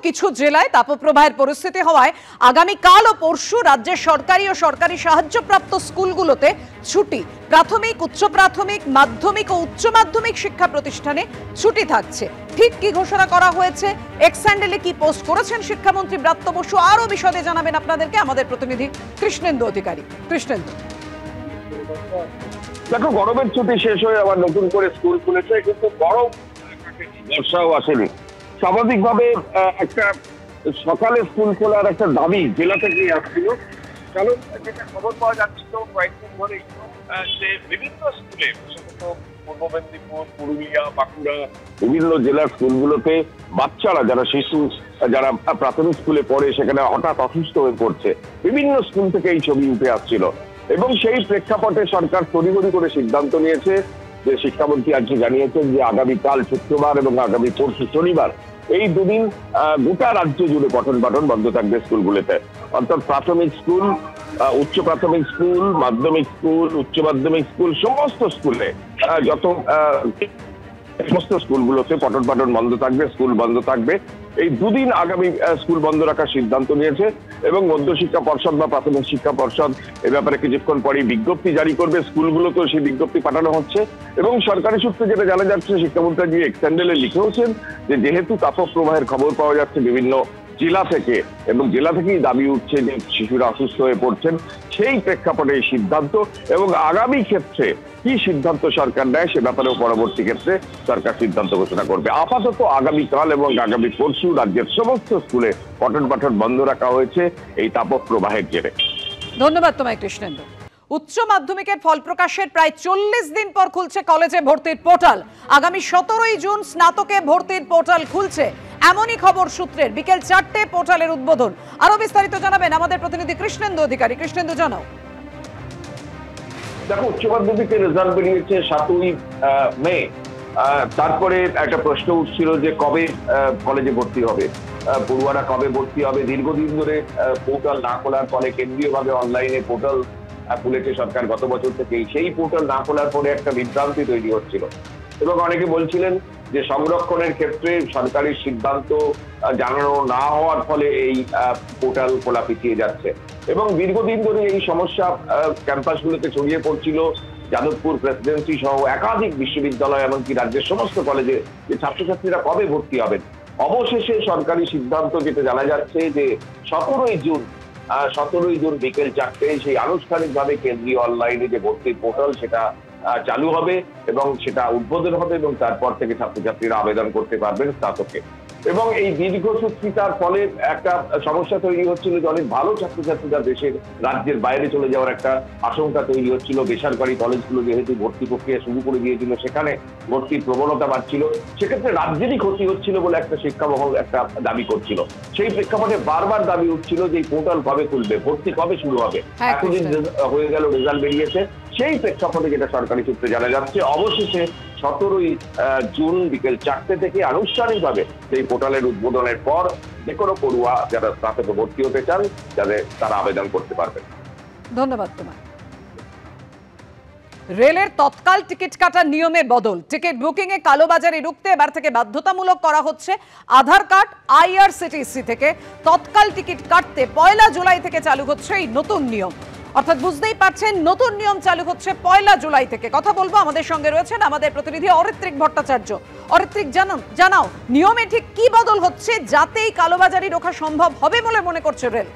কিছু জেলায় তাপপ্রবাহের পরিস্থিতি হওয়ায় আগামীকাল ও পরশু রাজ্যের সরকারি ও সরকারি সাহায্যপ্রাপ্ত স্কুলগুলোতে ছুটি। প্রাথমিক, উচ্চ প্রাথমিক, মাধ্যমিক ও উচ্চ মাধ্যমিক শিক্ষা প্রতিষ্ঠানে ছুটি থাকছে। ঠিক কি ঘোষণা করা হয়েছে, এক্স হ্যান্ডেলে কি পোস্ট করেছেন শিক্ষামন্ত্রী ব্রাত্য বসু, আরো বিশদে জানাবেন আপনাদেরকে আমাদের প্রতিনিধি কৃষ্ণেন্দু অধিকারী। কৃষ্ণেন্দু, দেখো, গরমের ছুটি শেষ হয়ে আবার নতুন করে স্কুল খুলেছে, কিন্তু গরম বর্ষাও আসেনি। স্বাভাবিকভাবে একটা সকালে স্কুল খোলার একটা দাবি জেলা থেকেই আসছিল, কারণ যেটা খবর পাওয়া যাচ্ছিল কয়েকদিন ধরেই যে বিভিন্ন স্কুলে, বিশেষত পূর্ব মেদিনীপুর, পুরুলিয়া, বাঁকুড়া, বিভিন্ন জেলার স্কুলগুলোতে বাচ্চারা যারা শিশু, যারা প্রাথমিক স্কুলে পড়ে, সেখানে হঠাৎ অসুস্থ হয়ে পড়ছে। বিভিন্ন স্কুল থেকে এই ছবি উঠে আসছিল এবং সেই প্রেক্ষাপটে সরকার তড়িঘড়ি করে সিদ্ধান্ত নিয়েছে যে শিক্ষামন্ত্রী আজকে জানিয়েছেন যে আগামীকাল শুক্রবার এবং আগামী পরশু শনিবার এই দুদিন গোটা রাজ্য জুড়ে পঠন পাঠন বন্ধ থাকবে স্কুলগুলোতে। অর্থাৎ প্রাথমিক স্কুল, উচ্চ প্রাথমিক স্কুল, মাধ্যমিক স্কুল, উচ্চ মাধ্যমিক স্কুল, সমস্ত স্কুলে সমস্ত স্কুলগুলোতে পঠন পাঠন বন্ধ থাকবে, স্কুল বন্ধ থাকবে। এই দুদিন আগামী স্কুল বন্ধ রাখার সিদ্ধান্ত নিয়েছে এবং মধ্যশিক্ষা পর্ষদ বা প্রাথমিক শিক্ষা পর্ষদ এ ব্যাপারে কিছুক্ষণ পরেই বিজ্ঞপ্তি জারি করবে। স্কুলগুলোতেও সেই বিজ্ঞপ্তি পাঠানো হচ্ছে এবং সরকারি সূত্রে যেটা জানা যাচ্ছে, শিক্ষামন্ত্রী এক্স হ্যান্ডেলে লিখেওছেন যে যেহেতু তাপপ্রবাহের খবর পাওয়া যাচ্ছে বিভিন্ন জেলা থেকে এবং জেলা থেকেই দাবি উঠছে যে শিশুরা অসুস্থ হয়ে পড়ছেন, সেই প্রেক্ষাপটে এই সিদ্ধান্ত এবং আগামী ক্ষেত্রে কি সিদ্ধান্ত সরকার নেয় সে ব্যাপারেও পরবর্তী ক্ষেত্রে সরকার সিদ্ধান্ত ঘোষণা করবে। আপাতত আগামীকাল এবং আগামী পরশু রাজ্যের সমস্ত স্কুলে পঠন পাঠন বন্ধ রাখা হয়েছে এই তাপপ্রবাহের জেরে। ধন্যবাদ তোমায় কৃষ্ণেন্দু। উচ্চ মাধ্যমিকের ফল প্রকাশের প্রায় 40 দিন পর খুলছে কলেজে ভর্তির পোর্টাল। আগামী 17ই জুন স্নাতকে ভর্তির পোর্টাল খুলছে, এমনই খবর সূত্রের। বিকেল 4টে পোর্টালের উদ্বোধন। আরো বিস্তারিত জানাবেন আমাদের প্রতিনিধি কৃষ্ণেন্দু অধিকারী। কৃষ্ণেন্দু, জানাও। দেখো, উচ্চ মাধ্যমিকের রেজাল্ট বেরিয়েছে 7ই মে। তারপরে একটা প্রশ্ন উঠছিল যে কবে কলেজে ভর্তি হবে, পড়ুয়ারা কবে ভর্তি হবে। দীর্ঘদিন ধরে পোর্টাল না খোলার ফলে কেন্দ্রীয়ভাবে অনলাইনে পোর্টাল খুলেছে সরকার গত বছর থেকেই। সেই পোর্টাল না খোলার পরে একটা বিভ্রান্তি তৈরি হচ্ছিল এবং অনেকে বলছিলেন যে সংরক্ষণের ক্ষেত্রে সরকারি সিদ্ধান্ত জানানো না হওয়ার ফলে এই পোর্টাল খোলা পিছিয়ে যাচ্ছে এবং দীর্ঘদিন ধরে এই সমস্যা ক্যাম্পাসগুলোতে ছড়িয়ে পড়ছিল। যাদবপুর প্রেসিডেন্সি সহ একাধিক বিশ্ববিদ্যালয়, এমনকি রাজ্যের সমস্ত কলেজে যে ছাত্রছাত্রীরা কবে ভর্তি হবেন। অবশেষে সরকারি সিদ্ধান্ত যেটা জানা যাচ্ছে যে 17ই জুন বিকেল 4টে সেই আনুষ্ঠানিকভাবে কেন্দ্রীয় অনলাইনে যে ভর্তির পোর্টাল সেটা চালু হবে এবং সেটা উদ্বোধন হবে এবং তারপর থেকে ছাত্রছাত্রীরা আবেদন করতে পারবেন স্নাতকে। এবং এই দীর্ঘসূত্রিতার ফলে একটা সমস্যা তৈরি হচ্ছিল যে অনেক ভালো ছাত্রছাত্রীরা দেশের রাজ্যের বাইরে চলে যাওয়ার একটা আশঙ্কা তৈরি হচ্ছিল। বেসরকারি কলেজগুলো যেহেতু ভর্তি প্রক্রিয়া শুরু করে দিয়েছিল, সেখানে ভর্তির প্রবণতা বাড়ছিল, সেক্ষেত্রে রাজ্যেরই ক্ষতি হচ্ছিল বলে একটা শিক্ষা মহল একটা দাবি করছিল। সেই প্রেক্ষাপটে বারবার দাবি উঠছিল যে এই পোর্টাল কবে খুলবে, ভর্তি কবে শুরু হবে। এতদিন হয়ে গেল, রেজাল্ট বেরিয়েছে। সেই প্রেক্ষাপটে যেটা সরকারি সূত্রে জানা যাচ্ছে, অবশেষে 17ই জুন বিকেল 4টে থেকে আনুষ্ঠানিকভাবে সেই পোর্টালের উদ্বোধনের পর যে কোনো পড়ুয়া যারা স্নাতকে ভর্তি হতে চান তারা আবেদন করতে পারবেন। ধন্যবাদ তোমায়। রেলের তৎকাল টিকিট কাটার নিয়মে বদল। টিকিট বুকিং এ কালোবাজারি রুখতে এবার থেকে বাধ্যতামূলক করা হচ্ছে আধার কার্ড। আইআরসিটিসি থেকে তৎকাল টিকিট কাটতে 1 জুলাই থেকে চালু হচ্ছে এই নতুন নিয়ম। অর্থাৎ বুঝতেই পারছেন, নতুন নিয়ম চালু হচ্ছে 1 জুলাই থেকে। কথা বলবো, আমাদের সঙ্গে রয়েছেন আমাদের প্রতিনিধি অরিত্রিক ভট্টাচার্য। অরিত্রিক, জানাও নিয়মে ঠিক কি বদল হচ্ছে, যাতেই কালোবাজারি রোখা সম্ভব হবে বলে মনে করছে রেল?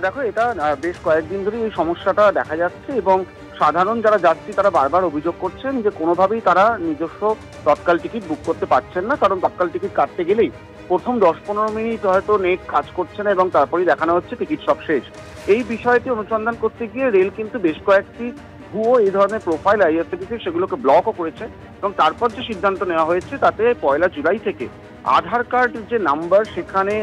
দেখো, এটা বেশ কয়েকদিন ধরে এই সমস্যাটা দেখা যাচ্ছে এবং সাধারণ যারা যাত্রী তারা বারবার অভিযোগ করছেন যে কোনোভাবেই তারা নিজস্ব তৎকাল টিকিট বুক করতে পারছেন না, কারণ তৎকাল টিকিট কাটতে গেলেই প্রথম 10-15 মিনিট হয়তো নেট কাজ করছে না এবং তারপরেই দেখানো হচ্ছে টিকিট সব শেষ। এই বিষয়টি অনুসন্ধান করতে গিয়ে রেল কিন্তু বেশ কয়েকটি ভুয়ো এই ধরনের প্রোফাইল আইআরসিটিসি সেগুলোকে ব্লকও করেছে এবং তারপর যে সিদ্ধান্ত নেওয়া হয়েছে তাতে 1 জুলাই থেকে আধার কার্ড যে নাম্বার, সেখানে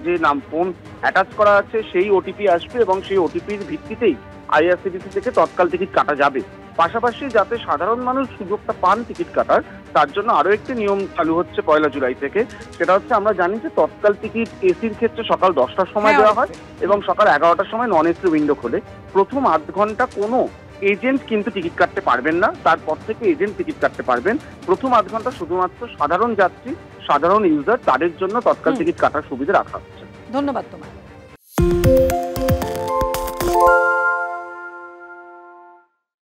যে ফোন অ্যাটাচ করা আছে সেই ওটিপি আসবে এবং সেই ওটিপির ভিত্তিতেই আইআরসিটিসি থেকে তৎকাল টিকিট কাটা যাবে। পাশাপাশি যাতে সাধারণ মানুষ সুযোগটা পান টিকিট কাটার, তার জন্য আরো একটি নিয়ম চালু হচ্ছে 1 জুলাই থেকে। সেটা হচ্ছে, আমরা জানি যে তৎকাল টিকিট এসির ক্ষেত্রে সকাল 10টার সময় দেওয়া হয় এবং সকাল 11টার সময় নন এসি উইন্ডো খোলে। প্রথম আধ ঘন্টা কোনো এজেন্ট কিন্তু টিকিট কাটতে পারবেন না, তারপর থেকে এজেন্ট টিকিট কাটতে পারবেন। প্রথম আধ ঘন্টা শুধুমাত্র সাধারণ যাত্রী সাধারণ ইউজার তাদের জন্য তৎকাল টিকিট কাটার সুবিধা রাখা হচ্ছে। ধন্যবাদ তোমায়।